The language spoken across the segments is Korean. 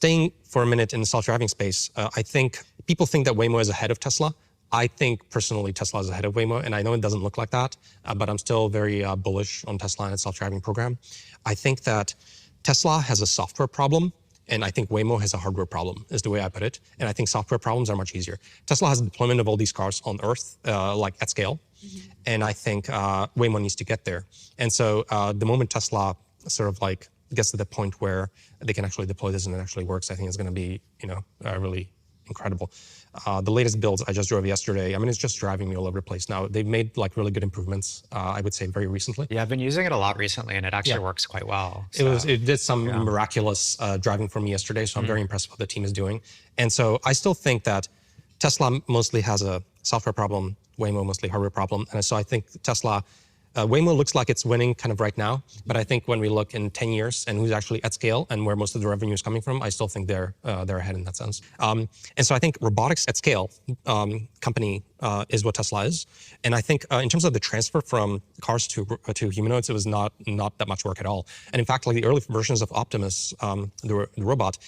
Staying for a minute in the self-driving space, I think people think that Waymo is ahead of Tesla. I think personally Tesla is ahead of Waymo, and I know it doesn't look like that, but I'm still very bullish on Tesla and its self-driving program. I think that Tesla has a software problem, and I think Waymo has a hardware problem, is the way I put it. And I think software problems are much easier. Tesla has a deployment of all these cars on Earth, like at scale, and I think Waymo needs to get there. And so the moment Tesla sort of like gets to the point where they can actually deploy this and it actually works, I think it's going to be, really incredible. The latest builds I just drove yesterday, I mean, it's just driving me all over the place now. They've made like really good improvements, I would say very recently. Yeah, I've been using it a lot recently and it actually works quite well. So, It did some miraculous driving for me yesterday, so I'm very impressed with what the team is doing. And so I still think that Tesla mostly has a software problem, Waymo mostly hardware problem. And so I think Tesla, Waymo looks like it's winning kind of right now, but I think when we look in 10 years and who's actually at scale and where most of the revenue is coming from, I still think they're ahead in that sense. And so I think robotics at scale company is what Tesla is. And I think in terms of the transfer from cars to humanoids, it was not that much work at all. And in fact, like the early versions of Optimus, the robot,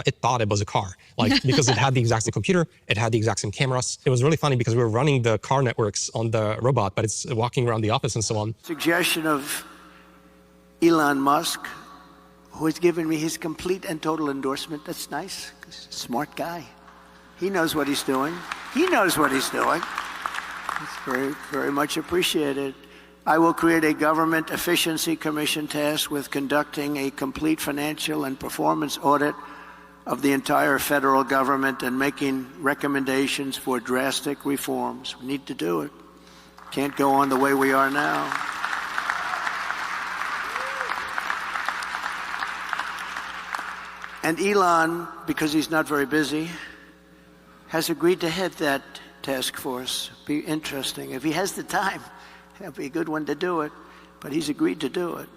it thought it was a car, like because it had the exact same computer, it had the exact same cameras. It was really funny because we were running the car networks on the robot, but it's walking around the office and so on. Suggestion of Elon Musk, who has given me his complete and total endorsement. That's nice. Smart guy. He knows what he's doing. He knows what he's doing. It's very, very much appreciated. I will create a government efficiency commission tasked with conducting a complete financial and performance audit of the entire federal government and making recommendations for drastic reforms. We need to do it. Can't go on the way we are now. And Elon, because he's not very busy, has agreed to head that task force. Be interesting. If he has the time, it'll be a good one to do it. But he's agreed to do it.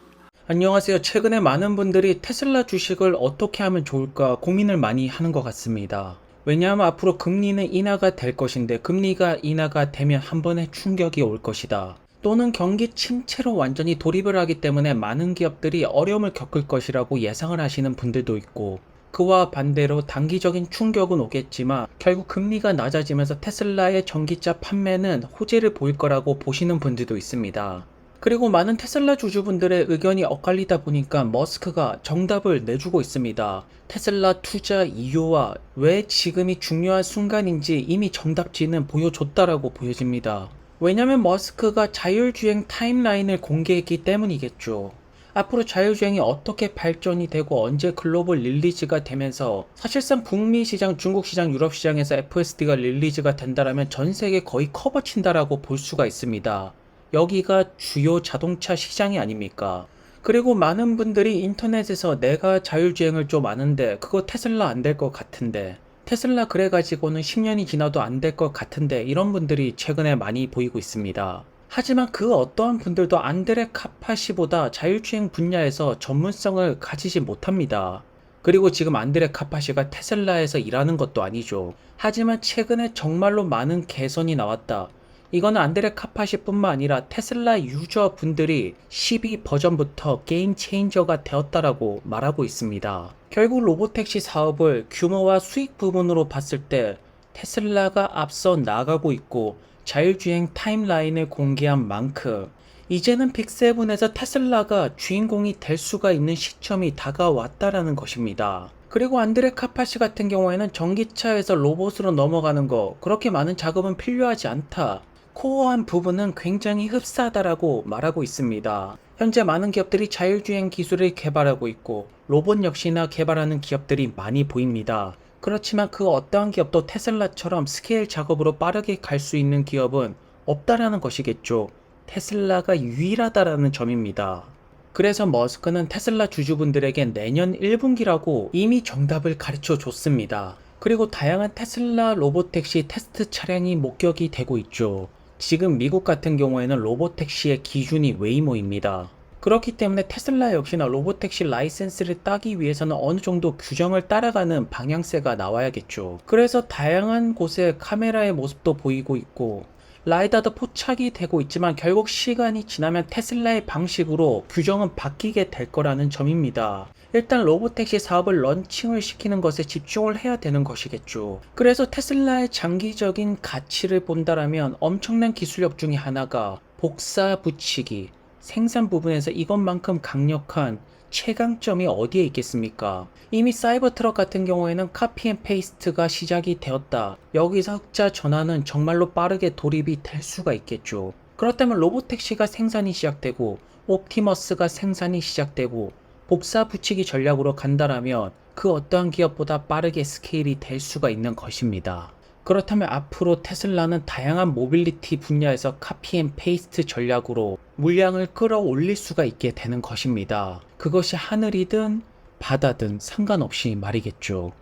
안녕하세요. 최근에 많은 분들이 테슬라 주식을 어떻게 하면 좋을까 고민을 많이 하는 것 같습니다. 왜냐하면 앞으로 금리는 인하가 될 것인데 금리가 인하가 되면 한 번에 충격이 올 것이다. 또는 경기 침체로 완전히 돌입을 하기 때문에 많은 기업들이 어려움을 겪을 것이라고 예상을 하시는 분들도 있고, 그와 반대로 단기적인 충격은 오겠지만 결국 금리가 낮아지면서 테슬라의 전기차 판매는 호재를 보일 거라고 보시는 분들도 있습니다. 그리고 많은 테슬라 주주분들의 의견이 엇갈리다 보니까 머스크가 정답을 내주고 있습니다. 테슬라 투자 이유와 왜 지금이 중요한 순간인지 이미 정답지는 보여줬다라고 보여집니다. 왜냐면 머스크가 자율주행 타임라인을 공개했기 때문이겠죠. 앞으로 자율주행이 어떻게 발전이 되고 언제 글로벌 릴리즈가 되면서 사실상 북미 시장, 중국 시장, 유럽 시장에서 FSD가 릴리즈가 된다라면 전 세계 거의 커버친다라고 볼 수가 있습니다. 여기가 주요 자동차 시장이 아닙니까? 그리고 많은 분들이 인터넷에서 내가 자율주행을 좀 아는데 그거 테슬라 안 될 것 같은데, 테슬라 그래가지고는 10년이 지나도 안 될 것 같은데, 이런 분들이 최근에 많이 보이고 있습니다. 하지만 그 어떠한 분들도 안드레 카파시보다 자율주행 분야에서 전문성을 가지지 못합니다. 그리고 지금 안드레 카파시가 테슬라에서 일하는 것도 아니죠. 하지만 최근에 정말로 많은 개선이 나왔다. 이거는 안드레 카파시 뿐만 아니라 테슬라 유저 분들이 12 버전부터 게임 체인저가 되었다라고 말하고 있습니다. 결국 로보택시 사업을 규모와 수익 부분으로 봤을 때 테슬라가 앞서 나가고 있고, 자율주행 타임라인을 공개한 만큼 이제는 빅7에서 테슬라가 주인공이 될 수가 있는 시점이 다가왔다라는 것입니다. 그리고 안드레 카파시 같은 경우에는 전기차에서 로봇으로 넘어가는 거 그렇게 많은 작업은 필요하지 않다. 코어한 부분은 굉장히 흡사하다라고 말하고 있습니다. 현재 많은 기업들이 자율주행 기술을 개발하고 있고 로봇 역시나 개발하는 기업들이 많이 보입니다. 그렇지만 그 어떠한 기업도 테슬라처럼 스케일 작업으로 빠르게 갈 수 있는 기업은 없다라는 것이겠죠. 테슬라가 유일하다라는 점입니다. 그래서 머스크는 테슬라 주주분들에게 내년 1분기라고 이미 정답을 가르쳐 줬습니다. 그리고 다양한 테슬라 로보택시 테스트 차량이 목격이 되고 있죠. 지금 미국 같은 경우에는 로보택시의 기준이 웨이모입니다. 그렇기 때문에 테슬라 역시나 로보택시 라이센스를 따기 위해서는 어느 정도 규정을 따라가는 방향새가 나와야겠죠. 그래서 다양한 곳에 카메라의 모습도 보이고 있고 라이다도 포착이 되고 있지만 결국 시간이 지나면 테슬라의 방식으로 규정은 바뀌게 될 거라는 점입니다. 일단 로보택시 사업을 런칭을 시키는 것에 집중을 해야 되는 것이겠죠. 그래서 테슬라의 장기적인 가치를 본다라면 엄청난 기술력 중에 하나가 복사 붙이기, 생산 부분에서 이것만큼 강력한 최강점이 어디에 있겠습니까? 이미 사이버트럭 같은 경우에는 카피 앤 페이스트가 시작이 되었다. 여기서 흑자 전환은 정말로 빠르게 돌입이 될 수가 있겠죠. 그렇다면 로보택시가 생산이 시작되고 옵티머스가 생산이 시작되고 복사 붙이기 전략으로 간다라면 그 어떠한 기업보다 빠르게 스케일이 될 수가 있는 것입니다. 그렇다면 앞으로 테슬라는 다양한 모빌리티 분야에서 카피 앤 페이스트 전략으로 물량을 끌어올릴 수가 있게 되는 것입니다. 그것이 하늘이든 바다든 상관없이 말이겠죠.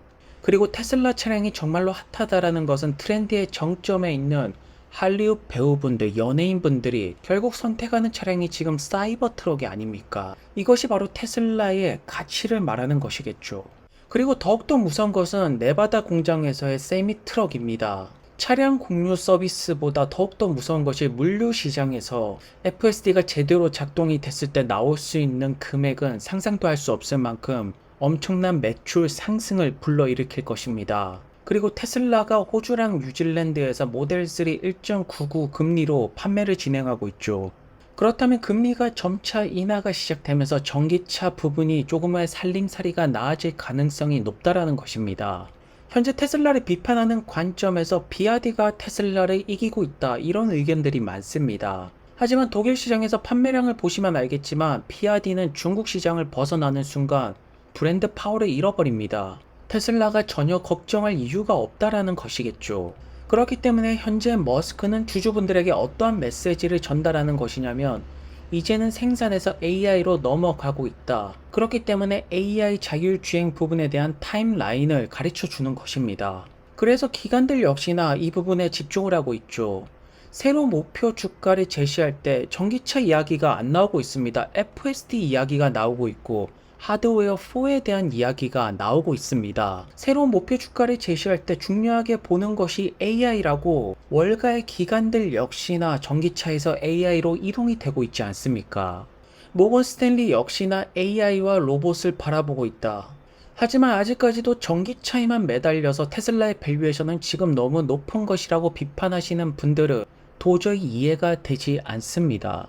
그리고 테슬라 차량이 정말로 핫하다라는 것은 트렌드의 정점에 있는 할리우드 배우분들, 연예인분들이 결국 선택하는 차량이 지금 사이버 트럭이 아닙니까? 이것이 바로 테슬라의 가치를 말하는 것이겠죠. 그리고 더욱더 무서운 것은 네바다 공장에서의 세미 트럭입니다. 차량 공유 서비스보다 더욱더 무서운 것이 물류 시장에서 FSD가 제대로 작동이 됐을 때 나올 수 있는 금액은 상상도 할 수 없을 만큼 엄청난 매출 상승을 불러일으킬 것입니다. 그리고 테슬라가 호주랑 뉴질랜드에서 모델 3 1.99 금리로 판매를 진행하고 있죠. 그렇다면 금리가 점차 인하가 시작되면서 전기차 부분이 조금의 살림살이가 나아질 가능성이 높다라는 것입니다. 현재 테슬라를 비판하는 관점에서 비아디가 테슬라를 이기고 있다, 이런 의견들이 많습니다. 하지만 독일 시장에서 판매량을 보시면 알겠지만 비아디는 중국 시장을 벗어나는 순간 브랜드 파워를 잃어버립니다. 테슬라가 전혀 걱정할 이유가 없다라는 것이겠죠. 그렇기 때문에 현재 머스크는 주주분들에게 어떠한 메시지를 전달하는 것이냐면 이제는 생산에서 AI로 넘어가고 있다. 그렇기 때문에 AI 자율주행 부분에 대한 타임라인을 가르쳐 주는 것입니다. 그래서 기관들 역시나 이 부분에 집중을 하고 있죠. 새로 목표 주가를 제시할 때 전기차 이야기가 안 나오고 있습니다. FSD 이야기가 나오고 있고 하드웨어 4에 대한 이야기가 나오고 있습니다. 새로운 목표 주가를 제시할 때 중요하게 보는 것이 AI라고 월가의 기관들 역시나 전기차에서 AI로 이동이 되고 있지 않습니까? 모건 스탠리 역시나 AI와 로봇을 바라보고 있다. 하지만 아직까지도 전기차에만 매달려서 테슬라의 밸류에이션은 지금 너무 높은 것이라고 비판하시는 분들은 도저히 이해가 되지 않습니다.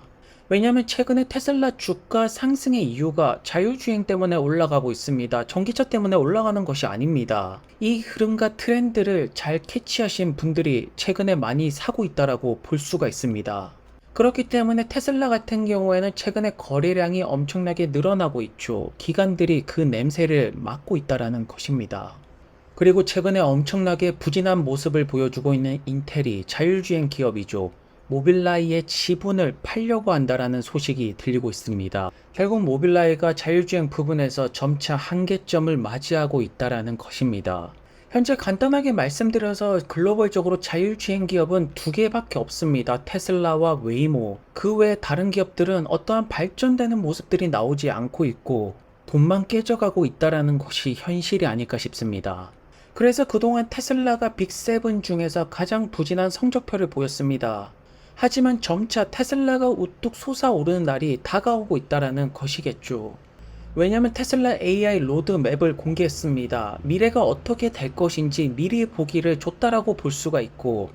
왜냐하면 최근에 테슬라 주가 상승의 이유가 자율주행 때문에 올라가고 있습니다. 전기차 때문에 올라가는 것이 아닙니다. 이 흐름과 트렌드를 잘 캐치하신 분들이 최근에 많이 사고 있다라고 볼 수가 있습니다. 그렇기 때문에 테슬라 같은 경우에는 최근에 거래량이 엄청나게 늘어나고 있죠. 기관들이 그 냄새를 맡고 있다라는 것입니다. 그리고 최근에 엄청나게 부진한 모습을 보여주고 있는 인텔이 자율주행 기업이죠. 모빌라이의 지분을 팔려고 한다라는 소식이 들리고 있습니다. 결국 모빌라이가 자율주행 부분에서 점차 한계점을 맞이하고 있다라는 것입니다. 현재 간단하게 말씀드려서 글로벌적으로 자율주행 기업은 두 개밖에 없습니다. 테슬라와 웨이모. 그 외에 다른 기업들은 어떠한 발전되는 모습들이 나오지 않고 있고 돈만 깨져가고 있다라는 것이 현실이 아닐까 싶습니다. 그래서 그동안 테슬라가 빅7 중에서 가장 부진한 성적표를 보였습니다. 하지만 점차 테슬라가 우뚝 솟아오르는 날이 다가오고 있다라는 것이겠죠. 왜냐하면 테슬라 AI 로드맵을 공개했습니다. 미래가 어떻게 될 것인지 미리 보기를 줬다라고 볼 수가 있고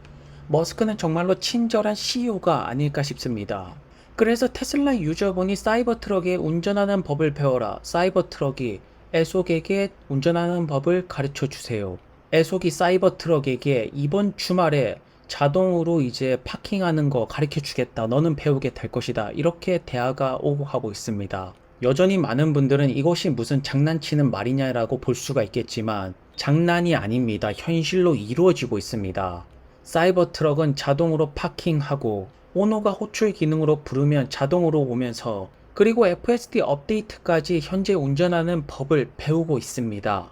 머스크는 정말로 친절한 CEO가 아닐까 싶습니다. 그래서 테슬라 유저분이 사이버트럭에 운전하는 법을 배워라. 사이버트럭이 애속에게 운전하는 법을 가르쳐 주세요. 애속이 사이버트럭에게 이번 주말에 자동으로 이제 파킹하는 거 가르쳐 주겠다. 너는 배우게 될 것이다. 이렇게 대화가 오고 하고 있습니다. 여전히 많은 분들은 이것이 무슨 장난치는 말이냐라고 볼 수가 있겠지만 장난이 아닙니다. 현실로 이루어지고 있습니다. 사이버 트럭은 자동으로 파킹하고 오노가 호출 기능으로 부르면 자동으로 오면서 그리고 FSD 업데이트까지 현재 운전하는 법을 배우고 있습니다.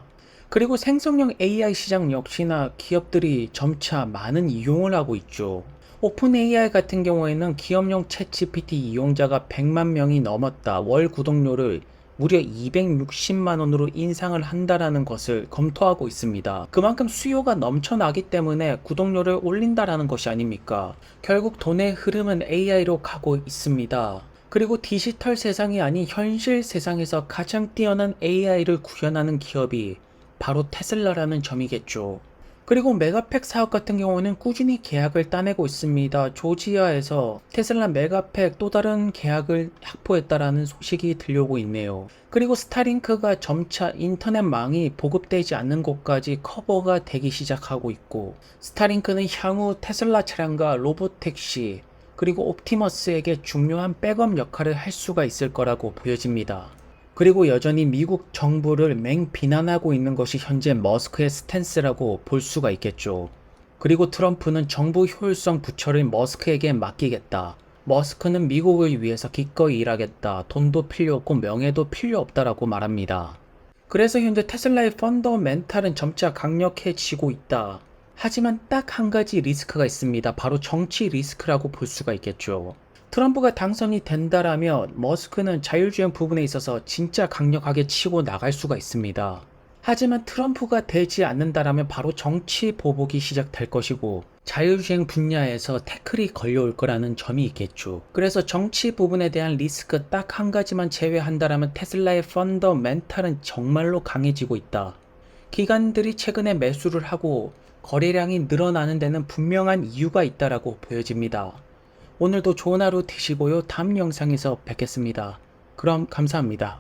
그리고 생성형 AI 시장 역시나 기업들이 점차 많은 이용을 하고 있죠. 오픈 AI 같은 경우에는 기업용 챗GPT 이용자가 100만 명이 넘었다. 월 구독료를 무려 260만 원으로 인상을 한다라는 것을 검토하고 있습니다. 그만큼 수요가 넘쳐나기 때문에 구독료를 올린다라는 것이 아닙니까? 결국 돈의 흐름은 AI로 가고 있습니다. 그리고 디지털 세상이 아닌 현실 세상에서 가장 뛰어난 AI를 구현하는 기업이 바로 테슬라라는 점이겠죠. 그리고 메가팩 사업 같은 경우는 꾸준히 계약을 따내고 있습니다. 조지아에서 테슬라 메가팩 또 다른 계약을 확보했다라는 소식이 들려오고 있네요. 그리고 스타링크가 점차 인터넷망이 보급되지 않는 곳까지 커버가 되기 시작하고 있고, 스타링크는 향후 테슬라 차량과 로보택시 그리고 옵티머스에게 중요한 백업 역할을 할 수가 있을 거라고 보여집니다. 그리고 여전히 미국 정부를 맹비난하고 있는 것이 현재 머스크의 스탠스라고 볼 수가 있겠죠. 그리고 트럼프는 정부 효율성 부처를 머스크에게 맡기겠다. 머스크는 미국을 위해서 기꺼이 일하겠다. 돈도 필요 없고 명예도 필요 없다라고 말합니다. 그래서 현재 테슬라의 펀더멘탈은 점차 강력해지고 있다. 하지만 딱 한 가지 리스크가 있습니다. 바로 정치 리스크라고 볼 수가 있겠죠. 트럼프가 당선이 된다라면 머스크는 자율주행 부분에 있어서 진짜 강력하게 치고 나갈 수가 있습니다. 하지만 트럼프가 되지 않는다라면 바로 정치 보복이 시작될 것이고 자율주행 분야에서 태클이 걸려올 거라는 점이 있겠죠. 그래서 정치 부분에 대한 리스크 딱 한 가지만 제외한다라면 테슬라의 펀더멘탈은 정말로 강해지고 있다. 기관들이 최근에 매수를 하고 거래량이 늘어나는 데는 분명한 이유가 있다라고 보여집니다. 오늘도 좋은 하루 되시고요. 다음 영상에서 뵙겠습니다. 그럼 감사합니다.